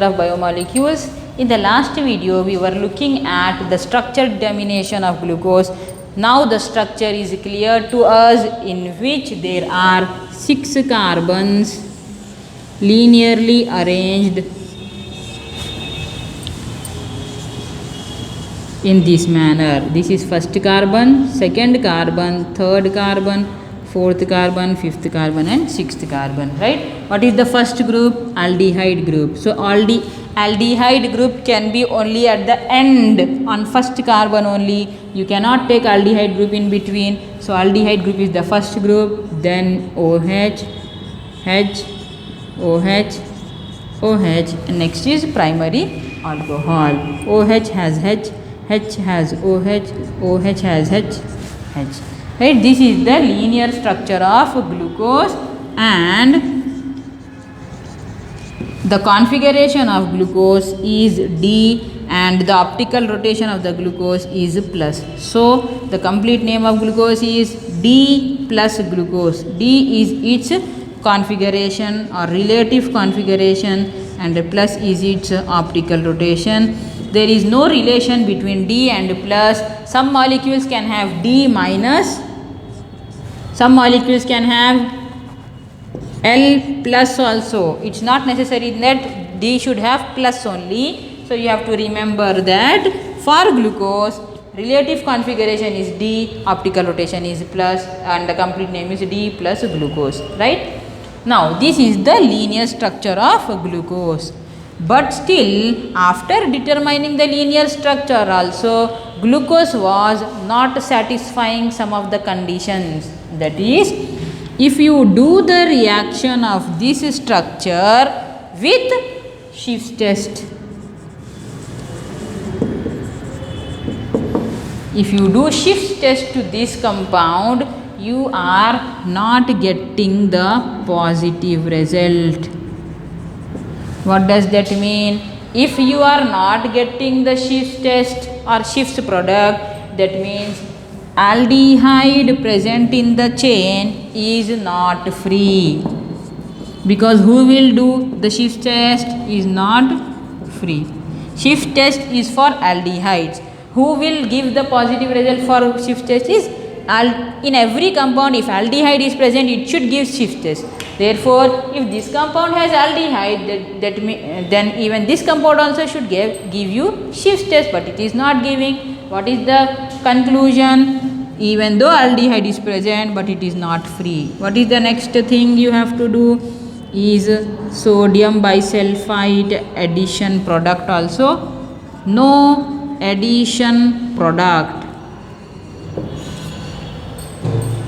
of biomolecules. In the last video we were looking at the structure determination of glucose. Now the structure is clear to us, in which there are 6 carbons linearly arranged in this manner. This is first carbon, second carbon, third carbon, fourth carbon, fifth carbon and sixth carbon, right? What is the first group? Aldehyde group. So aldehyde group can be only at the end, on first carbon only. You cannot take aldehyde group in between. So aldehyde group is the first group, then OH, H, OH, OH, and next is primary alcohol. OH has H, H has OH, OH has H, H. Right? This is the linear structure of glucose, and the configuration of glucose is D, and the optical rotation of the glucose is plus. So the complete name of glucose is D plus glucose. D is its configuration or relative configuration, and plus is its optical rotation. There is no relation between D and plus. Some molecules can have D minus, some molecules can have L plus also. It's not necessary that D should have plus only. So you have to remember that for glucose, relative configuration is D, optical rotation is plus, and the complete name is D plus glucose, right? Now this is the linear structure of glucose. But still, after determining the linear structure also, glucose was not satisfying some of the conditions. That is, if you do the reaction of this structure with Schiff's test, if you do Schiff's test to this compound, you are not getting the positive result. What does that mean? If you are not getting the Schiff's test or Schiff's product, that means aldehyde present in the chain is not free, because who will do the Schiff's test is not free. Schiff's test is for aldehydes. Who will give the positive result for Schiff's test is in every compound. If aldehyde is present, it should give Schiff's test. Therefore, if this compound has aldehyde, then even this compound also should give you Schiff's test, but it is not giving. What is the conclusion? Even though aldehyde is present, but it is not free. What is the next thing you have to do? Is sodium bisulfite addition product also? No addition product.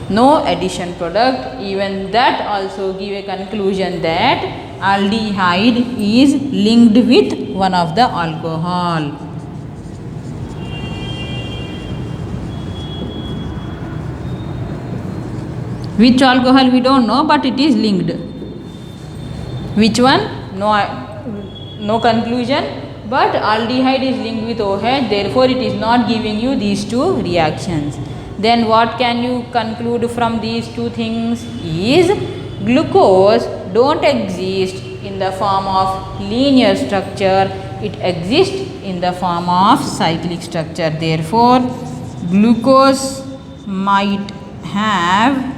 No addition product, even that also give a conclusion that aldehyde is linked with one of the alcohol. Which alcohol we don't know, but it is linked. Which one? No conclusion, but aldehyde is linked with OH, therefore it is not giving you these two reactions. Then what can you conclude from these two things is glucose don't exist in the form of linear structure, it exists in the form of cyclic structure. Therefore, glucose might have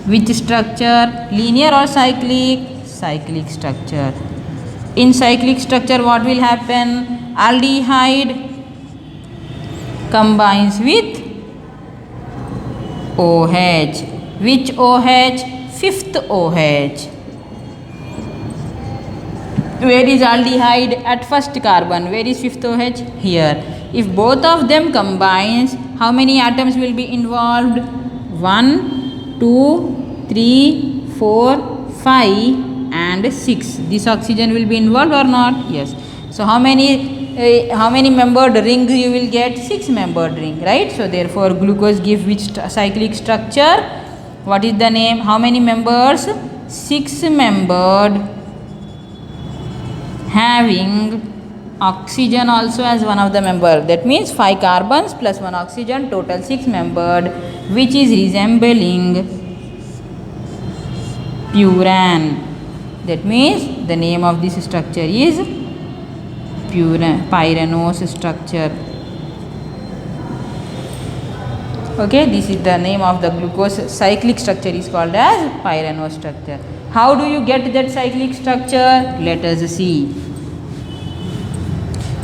which structure? Linear or cyclic? Cyclic structure. In cyclic structure, what will happen? Aldehyde combines with OH. Which OH? Fifth OH. Where is aldehyde? At first carbon. Where is fifth OH? Here. If both of them combines, how many atoms will be involved? 1, 2, 3, 4, 5 and 6. This oxygen will be involved or not? Yes. So how many membered rings you will get? 6 membered ring, right? So therefore glucose gives which cyclic structure? What is the name? How many members? 6 membered, having oxygen also as one of the member. That means 5 carbons plus 1 oxygen, total 6 membered, which is resembling purine. That means the name of this structure is pyranose structure. Okay, this is the name of the glucose cyclic structure is called as pyranose structure. How do you get that cyclic structure? Let us see.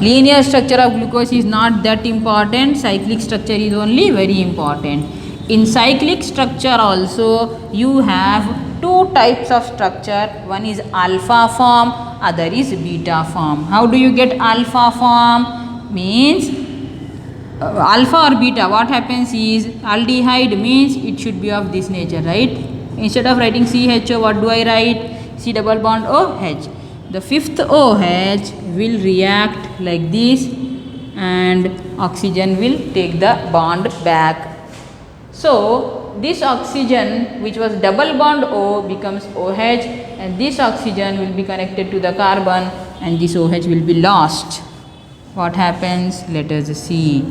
Linear structure of glucose is not that important. Cyclic structure is only very important. In cyclic structure also you have two types of structure. One is alpha form, other is beta form. How do you get alpha form? Means alpha or beta, what happens is aldehyde means it should be of this nature, right? Instead of writing CHO, what do I write? C double bond OH. The fifth OH will react like this and oxygen will take the bond back. So this oxygen which was double bond O becomes OH, and this oxygen will be connected to the carbon and this OH will be lost. What happens? Let us see.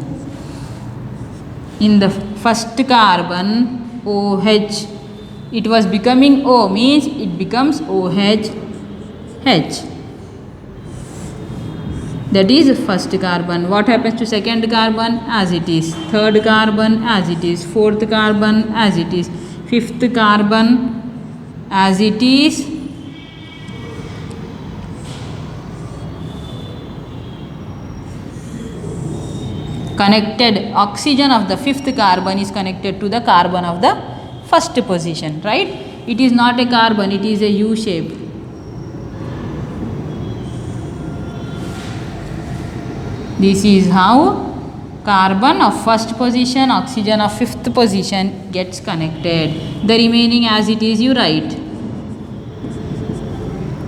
In the first carbon OH, it was becoming O, means it becomes OH. That is first carbon. What happens to second carbon? As it is. Third carbon as it is. Fourth carbon as it is. Fifth carbon as it is. Connected, oxygen of the fifth carbon is connected to the carbon of the first position, right? It is not a carbon, it is a U shape. This is how carbon of first position, oxygen of fifth position gets connected. The remaining as it is you write.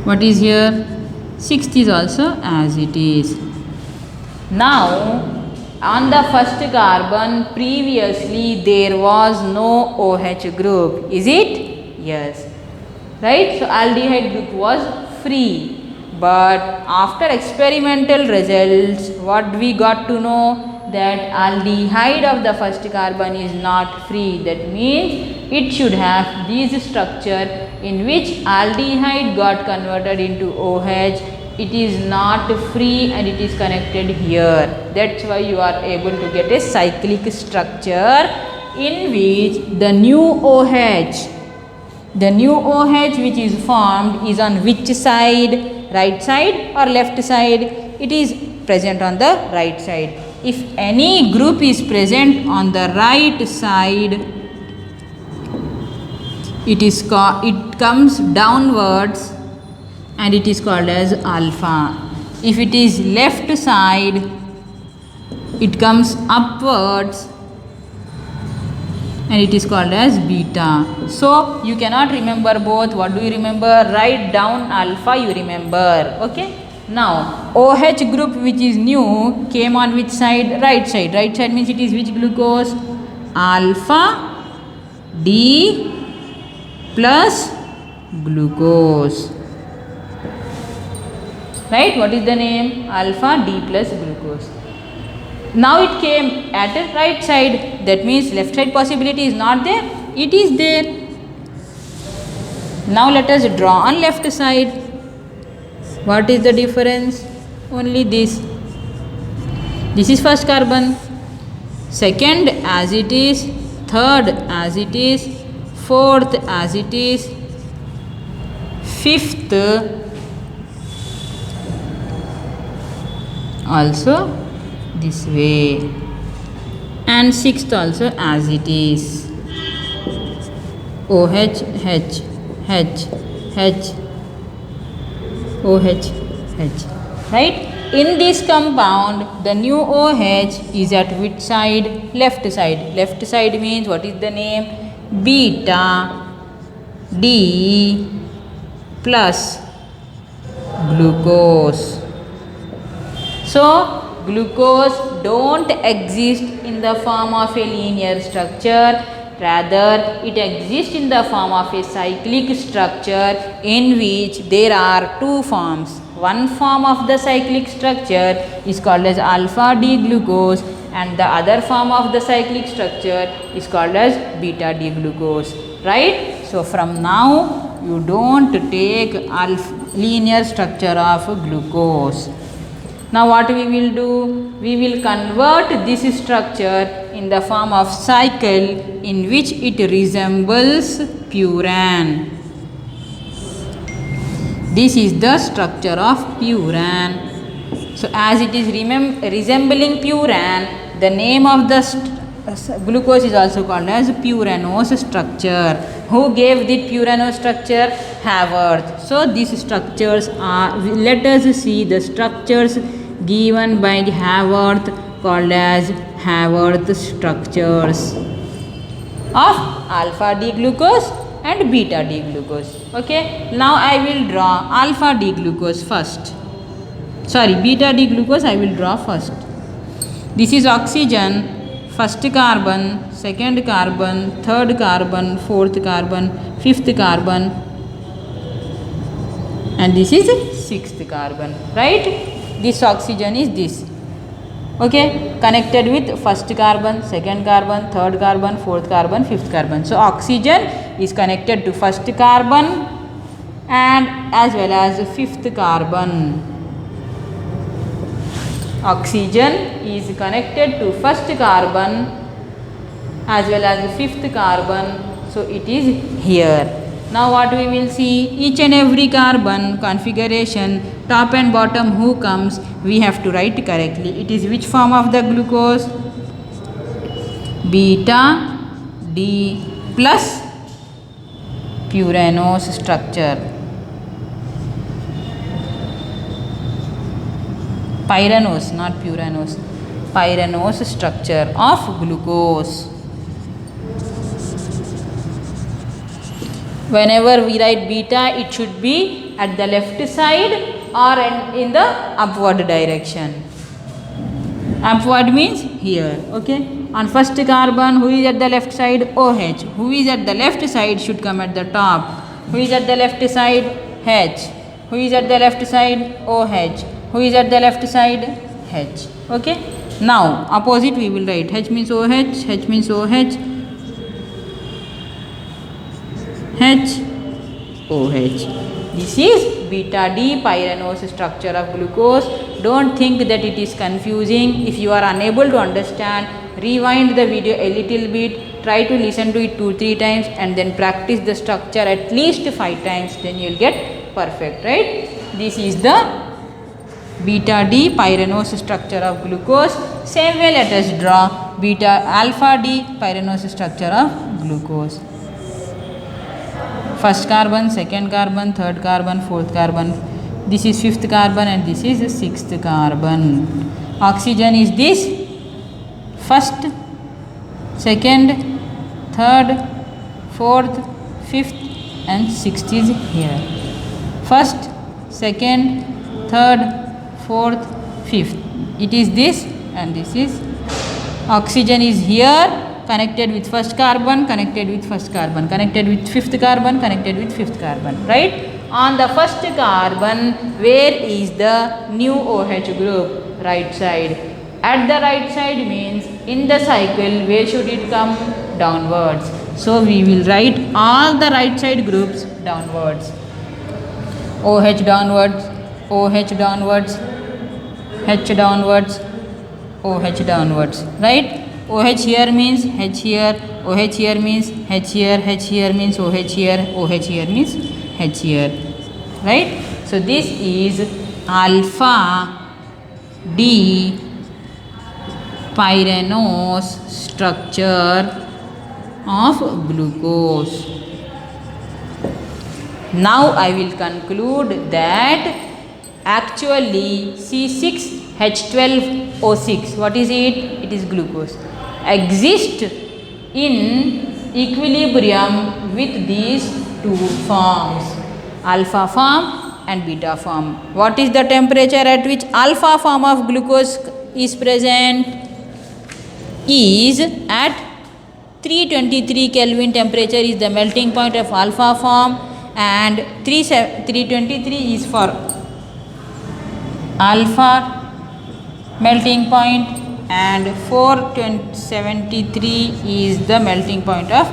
What is here? Sixth is also as it is. Now on the first carbon previously there was no OH group. Is it? Yes. Right? So aldehyde group was free. But after experimental results, what we got to know? That aldehyde of the first carbon is not free. That means it should have this structure in which aldehyde got converted into OH. It is not free and it is connected here. That's why you are able to get a cyclic structure in which the new OH which is formed is on which side? Right side or left side? It is present on the right side. If any group is present on the right side, it comes downwards and it is called as alpha. If it is left side, it comes upwards and it is called as beta. So you cannot remember both. What do you remember? Write down alpha, you remember. Okay. Now OH group which is new came on which side? Right side. Right side means it is which glucose? Alpha D plus glucose. Right? What is the name? Alpha D plus glucose. Now it came at the right side. That means left side possibility is not there. It is there. Now let us draw on left side. What is the difference? Only this. This is first carbon. Second as it is. Third as it is. Fourth as it is. Fifth also this way, and sixth also as it is. OH, H, H, H, OH, H. Right? In this compound, the new OH is at which side? Left side. Left side means what is the name? Beta D plus glucose. So glucose don't exist in the form of a linear structure, rather it exists in the form of a cyclic structure in which there are two forms. One form of the cyclic structure is called as alpha D glucose and the other form of the cyclic structure is called as beta D glucose. Right? So from now you don't take linear structure of glucose. Now what we will do? We will convert this structure in the form of cycle in which it resembles furan. This is the structure of furan. So as it is resembling furan, the name of the glucose is also called as furanose structure. Who gave the furanose structure? Haworth. So these structures are, let us see the structures given by Haworth, called as Haworth structures of alpha D glucose and beta D glucose. Okay, now I will draw alpha D glucose first. Sorry, beta D glucose I will draw first. This is oxygen, first carbon, second carbon, third carbon, fourth carbon, fifth carbon, and this is sixth carbon, right? This oxygen is this. Okay, connected with first carbon, second carbon, third carbon, fourth carbon, fifth carbon. So oxygen is connected to first carbon and as well as fifth carbon. Oxygen is connected to first carbon as well as fifth carbon. So it is here. Now what we will see, each and every carbon configuration, top and bottom who comes, we have to write correctly. It is which form of the glucose? Beta D plus furanose structure. Pyranose, not furanose. Pyranose structure of glucose. Whenever we write beta, it should be at the left side or in the upward direction. Upward means here. Okay. On first carbon, who is at the left side? OH. Who is at the left side should come at the top. Who is at the left side? H. Who is at the left side? OH. Who is at the left side? H. Okay. Now opposite we will write. H means OH. H means OH. H, OH. This is beta D pyranose structure of glucose. Don't think that it is confusing. If you are unable to understand, rewind the video a little bit. Try to listen to it 2-3 times and then practice the structure at least 5 times. Then you will get perfect, right? This is the beta D pyranose structure of glucose. Same way let us draw beta alpha D pyranose structure of glucose. First carbon, second carbon, third carbon, fourth carbon. This is fifth carbon and this is sixth carbon. Oxygen is this. First, second, third, fourth, fifth and sixth is here. First, second, third, fourth, fifth. It is this and this is. Oxygen is here. Connected with first carbon, connected with first carbon, connected with fifth carbon, connected with fifth carbon, right? On the first carbon, where is the new OH group? Right side. At the right side means in the cycle, where should it come? Downwards. So we will write all the right side groups downwards. OH downwards, OH downwards, H downwards, OH downwards, right? OH here means H here, OH here means H here, H here means OH here, OH here means H here, right? So this is alpha D pyranose structure of glucose. Now I will conclude that actually C6H12O6, what is it? It is glucose. Exist in equilibrium with these two forms, alpha form and beta form. What is the temperature at which alpha form of glucose is present? Is at 323 Kelvin temperature is the melting point of alpha form, and 323 is for alpha melting point and 473 is the melting point of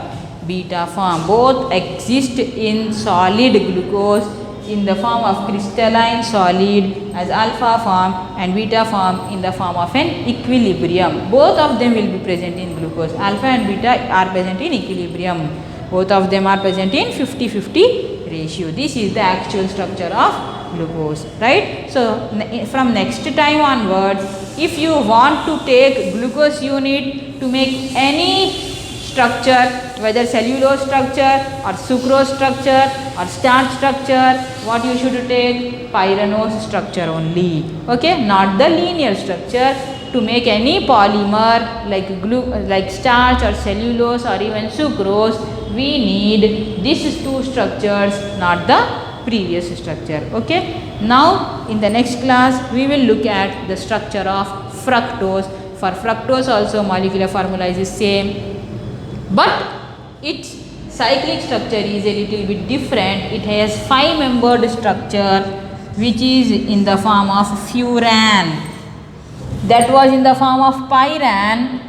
beta form. Both exist in solid glucose in the form of crystalline solid as alpha form and beta form in the form of an equilibrium. Both of them will be present in glucose. Alpha and beta are present in equilibrium. Both of them are present in 50-50 ratio. This is the actual structure of glucose, right? So from next time onwards, if you want to take glucose unit to make any structure, whether cellulose structure or sucrose structure or starch structure, what you should take? Pyranose structure only, okay, not the linear structure. To make any polymer like starch or cellulose or even sucrose, we need these two structures, not the previous structure, okay. Now in the next class we will look at the structure of fructose. For fructose also molecular formula is the same, but its cyclic structure is a little bit different. It has 5-membered structure which is in the form of furan. That was in the form of pyran.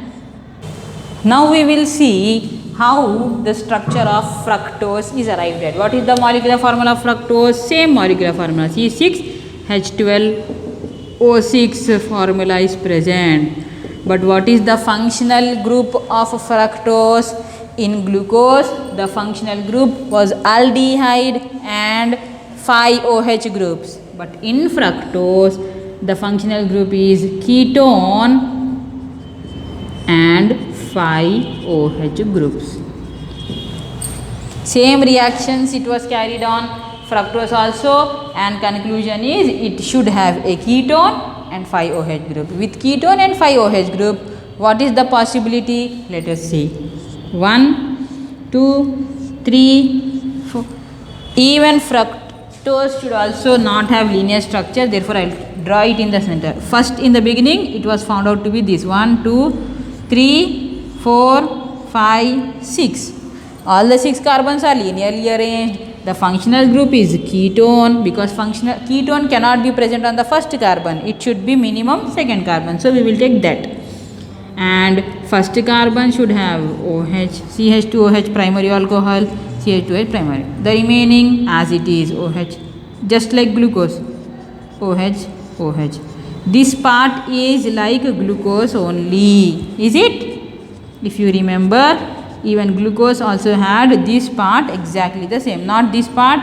Now we will see how the structure of fructose is arrived at. What is the molecular formula of fructose? Same molecular formula, C6H12O6 formula is present. But what is the functional group of fructose? In glucose, the functional group was aldehyde and 5-OH groups. But in fructose, the functional group is ketone and 5-OH groups. Same reactions it was carried on fructose also, and conclusion is it should have a ketone and 5-OH group. With ketone and 5-OH group, what is the possibility? Let us see. 1, 2, 3, 4. Even fructose should also not have linear structure, therefore I will draw it in the center. First in the beginning it was found out to be this 1, 2, 3, 4, 5, 6. All the 6 carbons are linearly arranged. The functional group is ketone, because functional ketone cannot be present on the first carbon. It should be minimum second carbon. So we will take that. And first carbon should have OH, CH2OH primary alcohol, CH2OH primary. The remaining as it is OH, just like glucose, OH, OH. This part is like glucose only, is it? If you remember, even glucose also had this part exactly the same, not this part,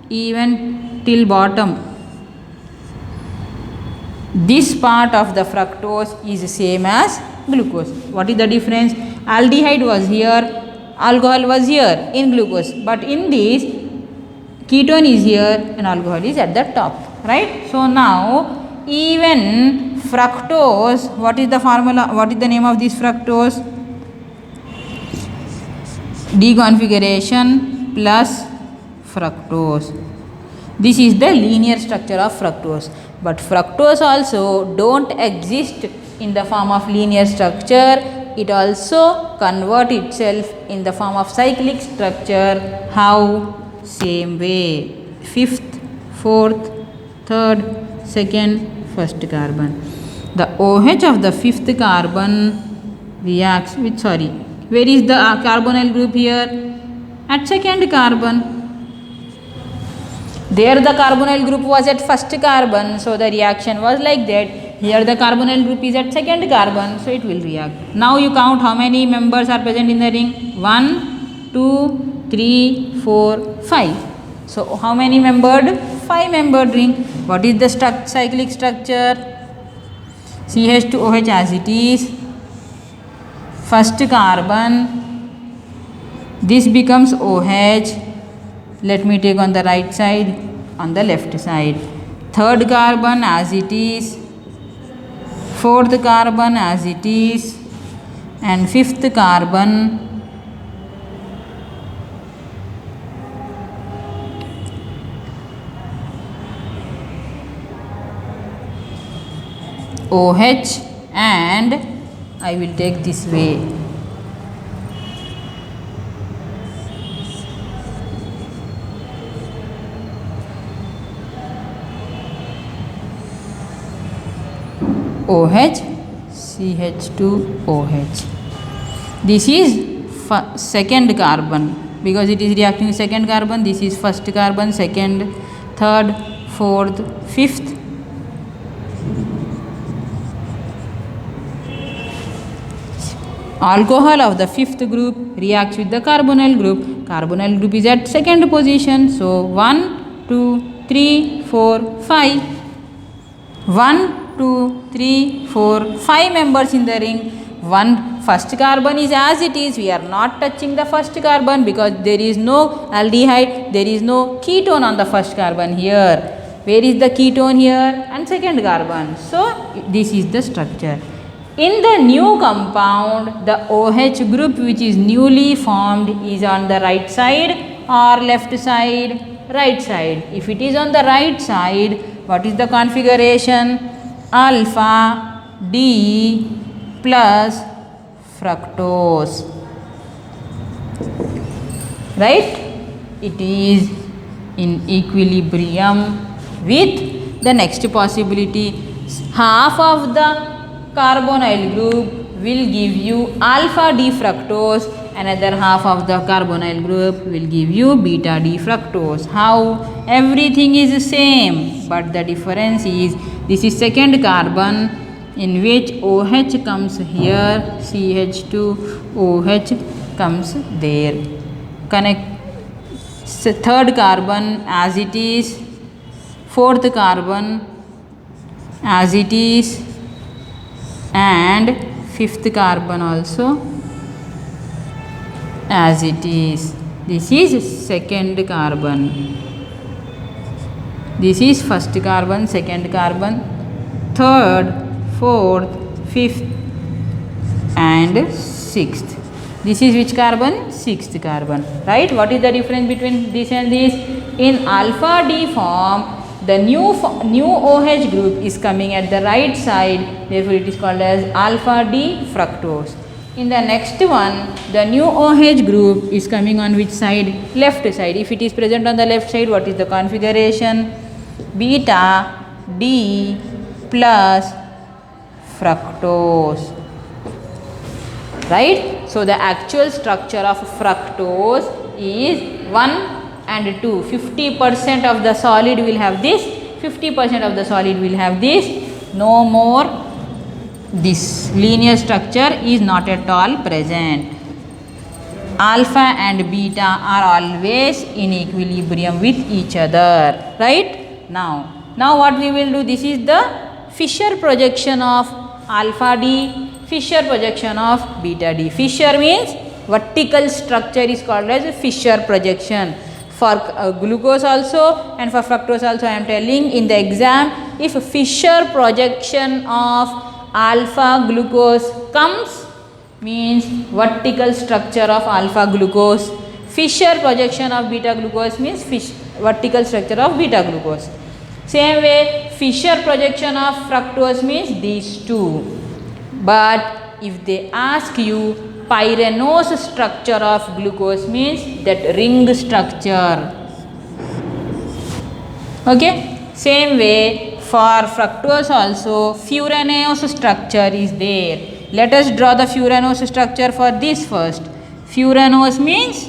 even till bottom. This part of the fructose is same as glucose. What is the difference? Aldehyde was here, alcohol was here in glucose, but in this ketone is here and alcohol is at the top, right? So now even fructose, what is the formula, what is the name of this fructose? Deconfiguration plus fructose. This is the linear structure of fructose. But fructose also don't exist in the form of linear structure. It also convert itself in the form of cyclic structure. How? Same way. 5th, 4th, 3rd, 2nd, 1st carbon. The OH of the 5th carbon reacts with, where is the carbonyl group here? At 2nd carbon. There the carbonyl group was at 1st carbon, so the reaction was like that. Here the carbonyl group is at 2nd carbon, so it will react. Now you count how many members are present in the ring. 1, 2, 3, 4, 5. So how many membered? 5-membered ring. What is the cyclic structure? CH2OH as it is. 1st carbon. This becomes OH. Let me take on the right side, on the left side. 3rd carbon as it is, 4th carbon as it is, and 5th carbon. OH, and I will take this way. OH, CH2OH. This is second carbon, because it is reacting with second carbon. This is first carbon, second, third, fourth, fifth. Alcohol of the fifth group reacts with the carbonyl group. Carbonyl group is at second position. So 1, 2, 3, 4, 5. 1, 2, 3, 4, 5 members in the ring. First carbon is as it is. We are not touching the first carbon because there is no aldehyde, there is no ketone on the first carbon here. Where is the ketone here? And second carbon. So this is the structure. In the new compound, the OH group which is newly formed is on the right side or left side? Right side. If it is on the right side, what is the configuration? Alpha D plus fructose. Right? It is in equilibrium with the next possibility. Half of the carbonyl group will give you alpha D fructose, another half of the carbonyl group will give you beta D fructose. How? Everything is same, but the difference is this is second carbon in which OH comes here, CH2 OH comes there. Connect third carbon as it is, fourth carbon as it is, and fifth carbon also as it is. This is second carbon. This is first carbon, second carbon, third, fourth, fifth and sixth. This is which carbon? Sixth carbon. Right? What is the difference between this and this? In alpha D form, the new OH group is coming at the right side, therefore it is called as alpha D fructose. In the next one, the new OH group is coming on which side? Left side. If it is present on the left side, what is the configuration? Beta D plus fructose. Right? So the actual structure of fructose is 1 and 2. 50% of the solid will have this, 50% of the solid will have this. No more. This linear structure is not at all present. Alpha and beta are always in equilibrium with each other. Right? Now what we will do? This is the Fischer projection of alpha D, Fischer projection of beta D. Fischer means vertical structure is called as Fischer projection. For glucose also and for fructose also I am telling in the exam, if Fischer projection of alpha glucose comes, means vertical structure of alpha glucose. Fischer projection of beta glucose means vertical structure of beta glucose. Same way, Fischer projection of fructose means these two. But if they ask you pyranose structure of glucose, means that ring structure. Okay. Same way for fructose also furanose structure is there. Let us draw the furanose structure for this first. Furanose means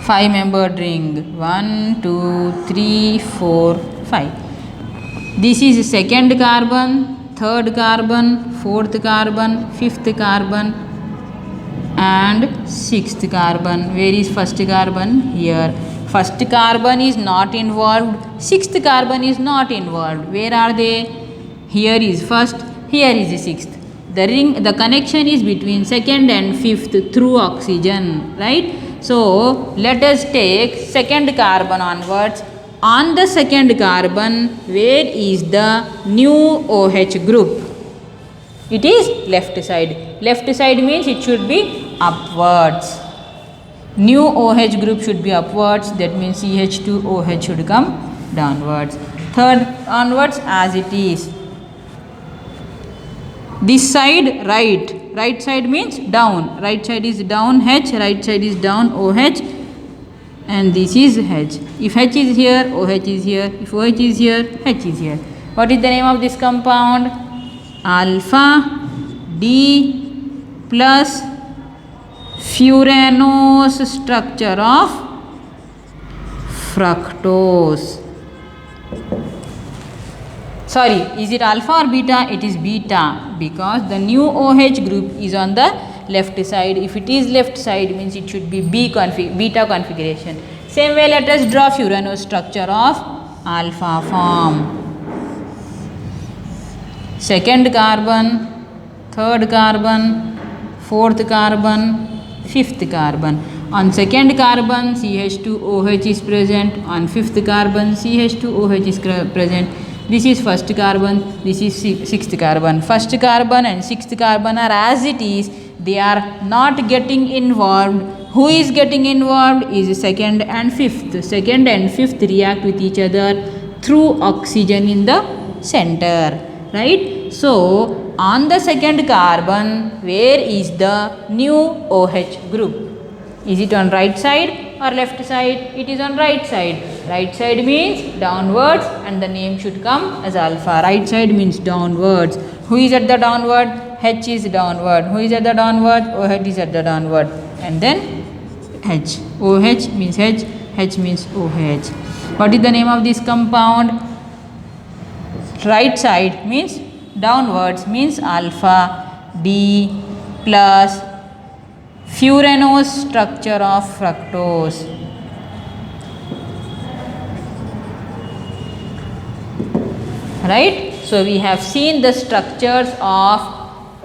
5-membered ring. 1, 2, 3, 4, 5. This is second carbon, third carbon, fourth carbon, fifth carbon and sixth carbon. Where is first carbon? Here. First carbon is not involved, sixth carbon is not involved. Where are they? Here is first, here is the sixth. The connection is between second and fifth through oxygen, right? So let us take second carbon onwards. On the second carbon, where is the new OH group? It is left side. Left side means it should be upwards. New OH group should be upwards, that means CH2OH should come downwards. Third onwards as it is. This side right side means down, right side is down H, right side is down OH and this is H. If H is here, OH is here, if OH is here, H is here. What is the name of this compound? Alpha D plus furanose structure of fructose. Sorry, is it alpha or beta? It is beta, because the new OH group is on the left side. If it is left side, means it should be beta configuration. Same way, let us draw furanose structure of alpha form. Second carbon, third carbon, fourth carbon, fifth carbon. On second carbon, CH2OH is present. On fifth carbon, CH2OH is present. This is first carbon, this is sixth carbon. First carbon and sixth carbon are as it is, they are not getting involved. Who is getting involved is second and fifth. Second and fifth react with each other through oxygen in the center, right? So, on the second carbon, where is the new OH group? Is it on right side or left side? It is on right side. Right side means downwards, and the name should come as alpha. Right side means downwards. Who is at the downward? H is downward. Who is at the downward? OH is at the downward. And then H. OH means H. H means OH. What is the name of this compound? Right side means downwards, means alpha. D plus furanose structure of fructose. Right? So, we have seen the structures of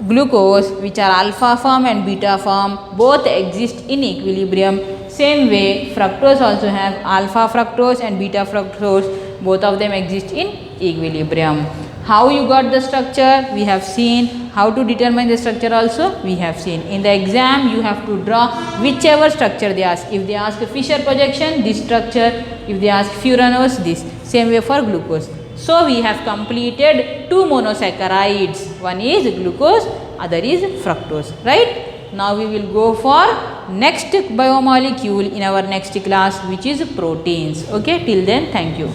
glucose, which are alpha form and beta form, both exist in equilibrium. Same way, fructose also have alpha fructose and beta fructose, both of them exist in equilibrium. How you got the structure? We have seen. How to determine the structure also? We have seen. In the exam, you have to draw whichever structure they ask. If they ask Fischer projection, this structure. If they ask furanose, this. Same way for glucose. So, we have completed two monosaccharides. One is glucose, other is fructose. Right? Now, we will go for next biomolecule in our next class, which is proteins. Okay? Till then, thank you.